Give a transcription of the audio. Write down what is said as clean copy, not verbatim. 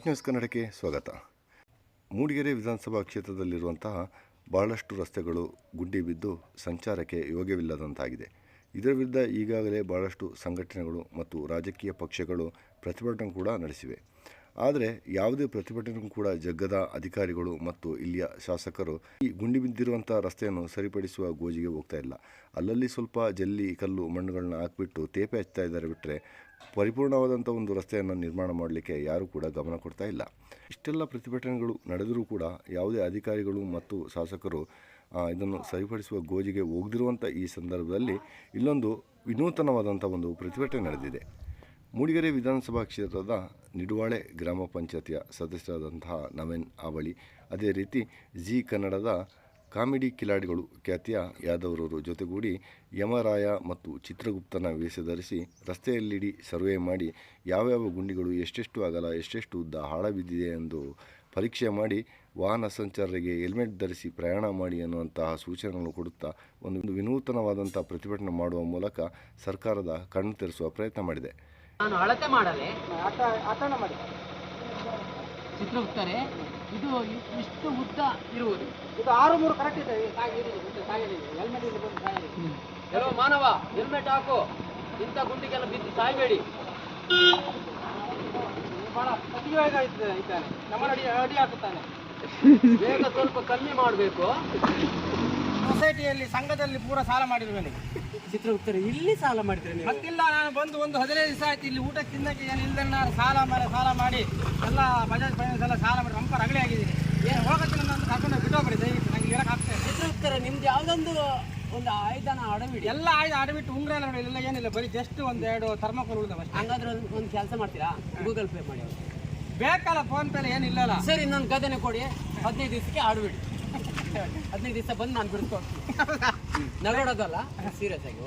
News ಕನ್ನಡಕ್ಕೆ ಸ್ವಾಗತ. ಮೂಡಿಗೆರೆ ವಿಧಾನಸಭಾ ಕ್ಷೇತ್ರದಲ್ಲಿರುವಂತಹ ಬಹಳಷ್ಟು ರಸ್ತೆಗಳು ಗುಂಡಿ ಬಿದ್ದು ಸಂಚಾರಕ್ಕೆ ಯೋಗ್ಯವಿಲ್ಲದಂತಾಗಿದೆ. ಇದರ ವಿರುದ್ಧ ಈಗಾಗಲೇ ಬಹಳಷ್ಟು ಸಂಘಟನೆಗಳು ಮತ್ತು ರಾಜಕೀಯ ಪಕ್ಷಗಳು ಪ್ರತಿಭಟನೆ ಕೂಡ ನಡೆಸಿವೆ. ಆದರೆ ಯಾವುದೇ ಪ್ರತಿಭಟನೆಗೂ ಕೂಡ ಜಗ್ಗದ ಅಧಿಕಾರಿಗಳು ಮತ್ತು ಇಲ್ಲಿಯ ಶಾಸಕರು ಈ ಗುಂಡಿ ಬಿದ್ದಿರುವಂಥ ರಸ್ತೆಯನ್ನು ಸರಿಪಡಿಸುವ ಗೋಜಿಗೆ ಹೋಗ್ತಾ ಇಲ್ಲ. ಅಲ್ಲಲ್ಲಿ ಸ್ವಲ್ಪ ಜಲ್ಲಿ ಕಲ್ಲು ಮಣ್ಣುಗಳನ್ನ ಹಾಕಿಬಿಟ್ಟು ತೇಪೆ ಹಚ್ತಾ ಇದ್ದಾರೆ ಬಿಟ್ಟರೆ ಪರಿಪೂರ್ಣವಾದಂಥ ಒಂದು ರಸ್ತೆಯನ್ನು ನಿರ್ಮಾಣ ಮಾಡಲಿಕ್ಕೆ ಯಾರೂ ಕೂಡ ಗಮನ ಕೊಡ್ತಾ ಇಲ್ಲ. ಇಷ್ಟೆಲ್ಲ ಪ್ರತಿಭಟನೆಗಳು ನಡೆದರೂ ಕೂಡ ಯಾವುದೇ ಅಧಿಕಾರಿಗಳು ಮತ್ತು ಶಾಸಕರು ಇದನ್ನು ಸರಿಪಡಿಸುವ ಗೋಜಿಗೆ ಹೋಗದಿರುವಂಥ ಈ ಸಂದರ್ಭದಲ್ಲಿ ಇಲ್ಲೊಂದು ವಿನೂತನವಾದಂಥ ಒಂದು ಪ್ರತಿಭಟನೆ ನಡೆದಿದೆ. ಮೂಡಿಗೆರೆ ವಿಧಾನಸಭಾ ಕ್ಷೇತ್ರದ ನಿಡುವಾಳೆ ಗ್ರಾಮ ಪಂಚಾಯತಿಯ ಸದಸ್ಯರಾದಂತಹ ನವೀನ್ ಆವಳಿ, ಅದೇ ರೀತಿ ಜಿ ಕನ್ನಡದ ಕಾಮಿಡಿ ಕಿಲಾಡಿಗಳು ಖ್ಯಾತಿಯ ಯಾದವರವರು ಜೊತೆಗೂಡಿ ಯಮರಾಯ ಮತ್ತು ಚಿತ್ರಗುಪ್ತನ ವೇಷ ಧರಿಸಿ ರಸ್ತೆಯಲ್ಲಿಡೀ ಸರ್ವೆ ಮಾಡಿ ಯಾವ್ಯಾವ ಗುಂಡಿಗಳು ಎಷ್ಟೆಷ್ಟು ಅಗಲ ಎಷ್ಟೆಷ್ಟು ಉದ್ದ ಹಾಳ ಬಿದ್ದಿದೆ ಎಂದು ಪರೀಕ್ಷೆ ಮಾಡಿ ವಾಹನ ಸಂಚಾರರಿಗೆ ಹೆಲ್ಮೆಟ್ ಧರಿಸಿ ಪ್ರಯಾಣ ಮಾಡಿ ಅನ್ನುವಂತಹ ಸೂಚನೆಗಳನ್ನು ಕೊಡುತ್ತಾ ಒಂದು ವಿನೂತನವಾದಂಥ ಪ್ರತಿಭಟನೆ ಮಾಡುವ ಮೂಲಕ ಸರ್ಕಾರದ ಕಣ್ಣು ತೆರೆಸುವ ಪ್ರಯತ್ನ ಮಾಡಿದೆ. ನಾನು ಅಳತೆ ಮಾಡಲೆ ಆಟನ ಮಾಡಿ ಚಿತ್ರಗುಪ್ತರೆ, ಇದು ಇಷ್ಟು ಉದ್ದ ಇರುವುದು, ಇದು 6-3 ಕರೆಕ್ಟ್ ಇದೆ. ಹೆಲ್ಮೆಟ್ ಇಲ್ಲಿ ಬಂದು ಸಾಯಲಿ. ಕೆಲವು ಮಾನವ ಹೆಲ್ಮೆಟ್ ಹಾಕು, ಇಂಥ ಗುಂಡಿಗೆಲ್ಲ ಬಿದ್ದು ಸಾಯಬೇಡಿ. ಬಹಳ ಅತಿವೇಗ ಇದ್ದಾನೆ, ನಮ್ಮ ಅಡಿ ಹಾಕುತ್ತಾನೆ. ಬೇಗ ಸ್ವಲ್ಪ ಕಮ್ಮಿ ಮಾಡಬೇಕು. ಸೊಸೈಟಿಯಲ್ಲಿ ಸಂಘದಲ್ಲಿ ಪೂರ ಸಾಲ ಮಾಡಿರುವೇನೆ. ಚಿತ್ರಗುಪ್ತರು ಇಲ್ಲಿ ಸಾಲ ಮಾಡಿದ್ರೆ ಮತ್ತಿಲ್ಲ, ನಾನು ಬಂದು ಒಂದು 15 ದಿವಸ ಆಯ್ತು. ಇಲ್ಲಿ ಊಟ ತಿನ್ನಕ್ಕೆ ಏನು ಇಲ್ಲದೆ ನಾನು ಸಾಲ ಮಾಡಿ ಎಲ್ಲ ಬಜಾಜ್ ಫೈನಾನ್ಸ್ ಎಲ್ಲ ಸಾಲ ಮಾಡಿ ನಮ್ಮ ರಗಳೆ ಆಗಿದ್ದೀನಿ. ಏನು ಹೋಗತ್ತೆ ನನ್ನ ಕರ್ಕೊಂಡು ಬಿಟ್ಟೋಗ್ಬಿಡಿ ದಯವಿಟ್ಟು, ನನಗೆ ಇರಕ್ಕೆ ಆಗ್ತದೆ. ಚಿತ್ರಗುಪ್ತರು ನಿಮ್ದು ಯಾವುದೊಂದು ಒಂದು ಆಯುಧನ ಅಡವಿಡಿ, ಎಲ್ಲ ಆಯುಧ ಅಡವಿಟ್ಟು ಉಂಗ್ರ ಎಲ್ಲ ನೋಡಿ, ಎಲ್ಲ ಏನಿಲ್ಲ, ಬರೀ ಜಸ್ಟ್ 1-2 ಥರ್ಮೋಕೋಲ್ ಉಳಿದವ. ಹಂಗಾದ್ರೆ ಒಂದು ಕೆಲಸ ಮಾಡ್ತೀರಾ, ಗೂಗಲ್ ಪೇ ಮಾಡಿ ಬೇಕಲ್ಲ, ಫೋನ್ ಪೇಲಿ ಏನಿಲ್ಲಲ್ಲ. ಸರಿ, ಇನ್ನೊಂದು ಗದನೆ ಕೊಡಿ, 15 ದಿವಸಕ್ಕೆ ಆಡ್ಬಿಡಿ. 15 ದಿವಸ ಬಂದು ನಾನು ಬಿಡಿಸ್ಕೊಡ್ತೀನಿ. ನಗೋಡೋದಲ್ಲ, ಸೀರಿಯಸ್ ಆಗಿ.